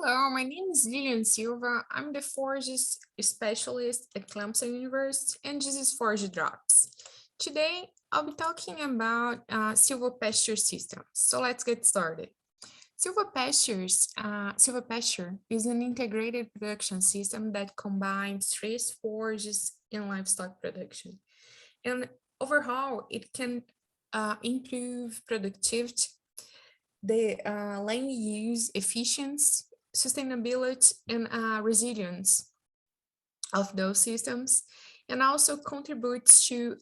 Hello, my name is Lilian Silva. I'm the forages specialist at Clemson University, and this is Forage Drops. Today, I'll be talking about silvopasture systems. So let's get started. Silvopasture is an integrated production system that combines trees, forages, and livestock production. And overall, it can improve productivity, the land use efficiency, sustainability, and resilience of those systems, and also contributes to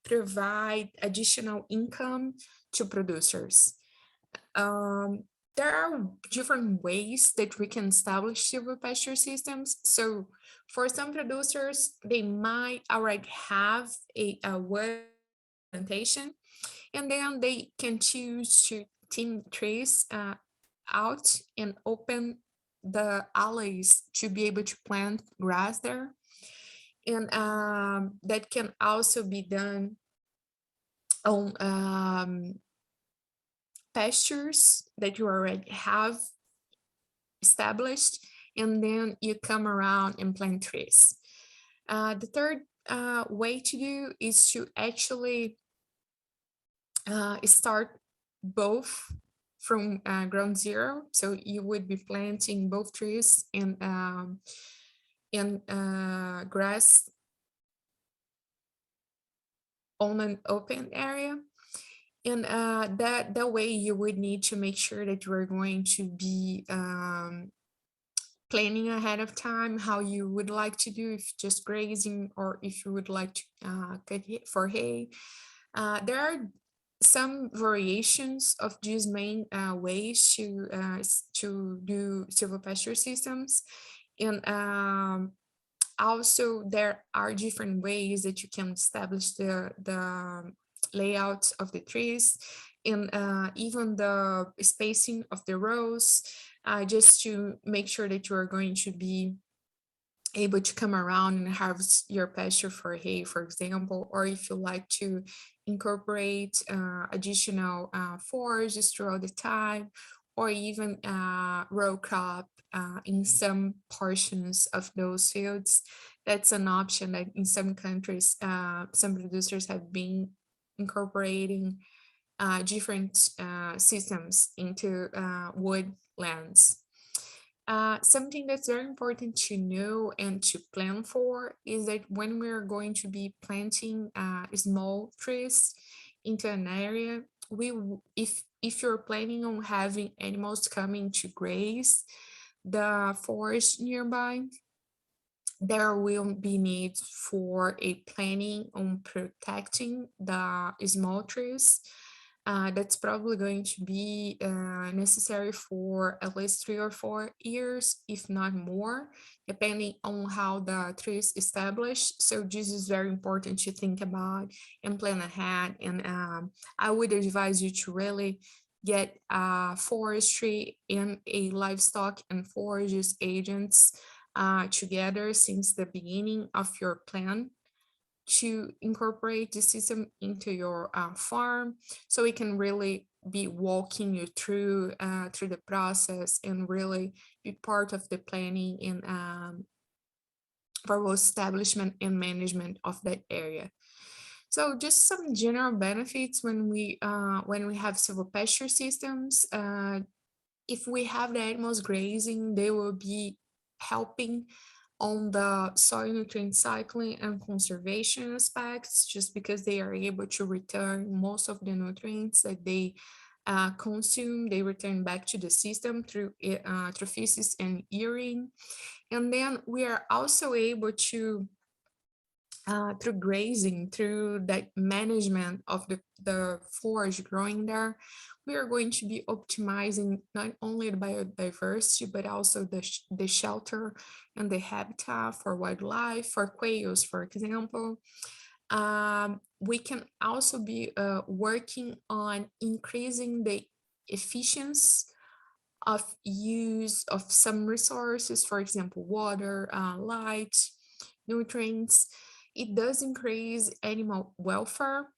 provide additional income to producers. Um, there are different ways that we can establish silvopasture systems. So for some producers, they might already have a wood plantation, and then they can choose to thin trees out and open the alleys to be able to plant grass there. And that can also be done on pastures that you already have established, and then you come around and plant trees. The third way to do is to actually start both from ground zero. So you would be planting both trees and grass on an open area. And that way you would need to make sure that you are going to be planning ahead of time how you would like to do, if just grazing or if you would like to cut for hay. There are some variations of these main ways to do silvopasture systems, and also there are different ways that you can establish the layout of the trees, and even the spacing of the rows, just to make sure that you are going to be able to come around and harvest your pasture for hay, for example, or if you like to incorporate additional forages throughout the time, or even row crop in some portions of those fields. That's an option that in some countries, some producers have been incorporating different systems into woodlands. Something that's very important to know and to plan for is that when we're going to be planting small trees into an area, if you're planning on having animals coming to graze the forest nearby, there will be need for a planning on protecting the small trees. That's probably going to be necessary for at least 3 or 4 years, if not more, depending on how the tree is established. So this is very important to think about and plan ahead. And I would advise you to really get forestry and a livestock and forages agents together since the beginning of your plan to incorporate the system into your farm, so we can really be walking you through the process and really be part of the planning and for establishment and management of that area. So just some general benefits when we have silvopasture systems. If we have the animals grazing, they will be helping on the soil nutrient cycling and conservation aspects, just because they are able to return most of the nutrients that they consume. They return back to the system through feces and urine. And then we are also able to through grazing, through that management of the forage growing there, we are going to be optimizing not only the biodiversity, but also the shelter and the habitat for wildlife, for quails, for example. We can also be working on increasing the efficiency of use of some resources, for example, water, light, nutrients. It does increase animal welfare,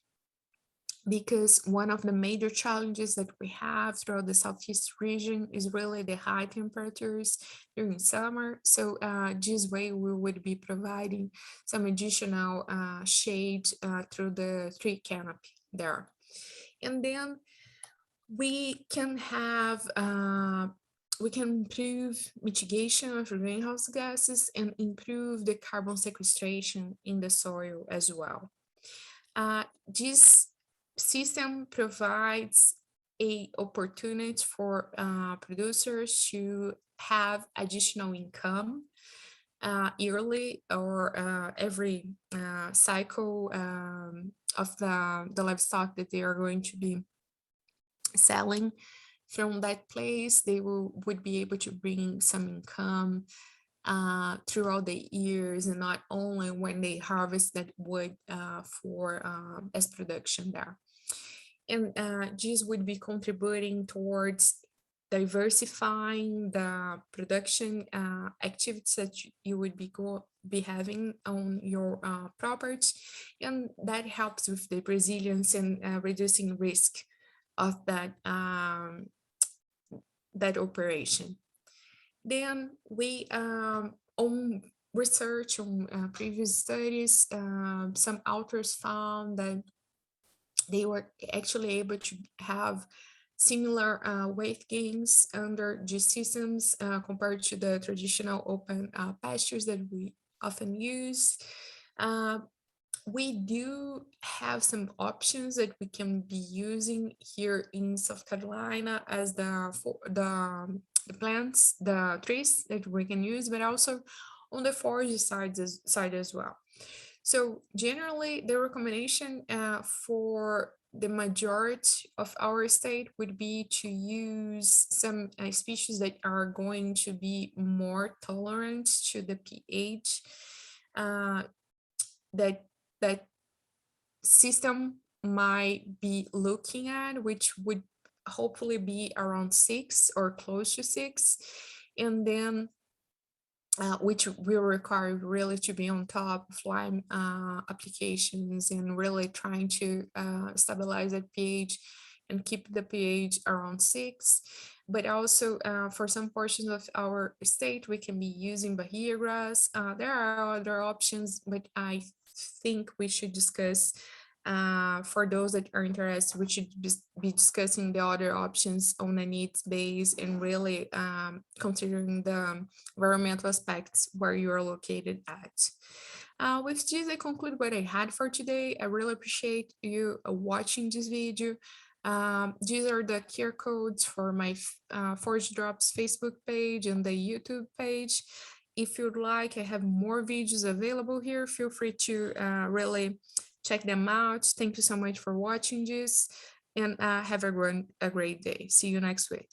because one of the major challenges that we have throughout the Southeast region is really the high temperatures during summer. So this way we would be providing some additional shade through the tree canopy there. And then we can have we can improve mitigation of greenhouse gases and improve the carbon sequestration in the soil as well. This system provides a opportunity for producers to have additional income yearly or every cycle of the livestock that they are going to be selling from that place. They would be able to bring some income throughout the years, and not only when they harvest that wood for as production there. And this would be contributing towards diversifying the production activities that you would be having on your property, and that helps with the resilience and reducing risk of that operation. Then we on research on previous studies, some authors found that they were actually able to have similar weight gains under these systems compared to the traditional open pastures that we often use. We do have some options that we can be using here in South Carolina as the plants, the trees that we can use, but also on the forage side as well. So generally, the recommendation for the majority of our state would be to use some species that are going to be more tolerant to the pH that that system might be looking at, which would hopefully be around 6 or close to 6, and then which will require really to be on top of Lyme applications and really trying to stabilize that pH and keep the pH around 6. But also for some portions of our state, we can be using Bahia grass. There are other options, but I think we should discuss for those that are interested, we should be discussing the other options on a needs base and really considering the environmental aspects where you are located at. With this, I conclude what I had for today. I really appreciate you watching this video. These are the QR codes for my Forage Drops Facebook page and the YouTube page. If you'd like, I have more videos available here. Feel free to really check them out. Thank you so much for watching this, and have a great day. See you next week.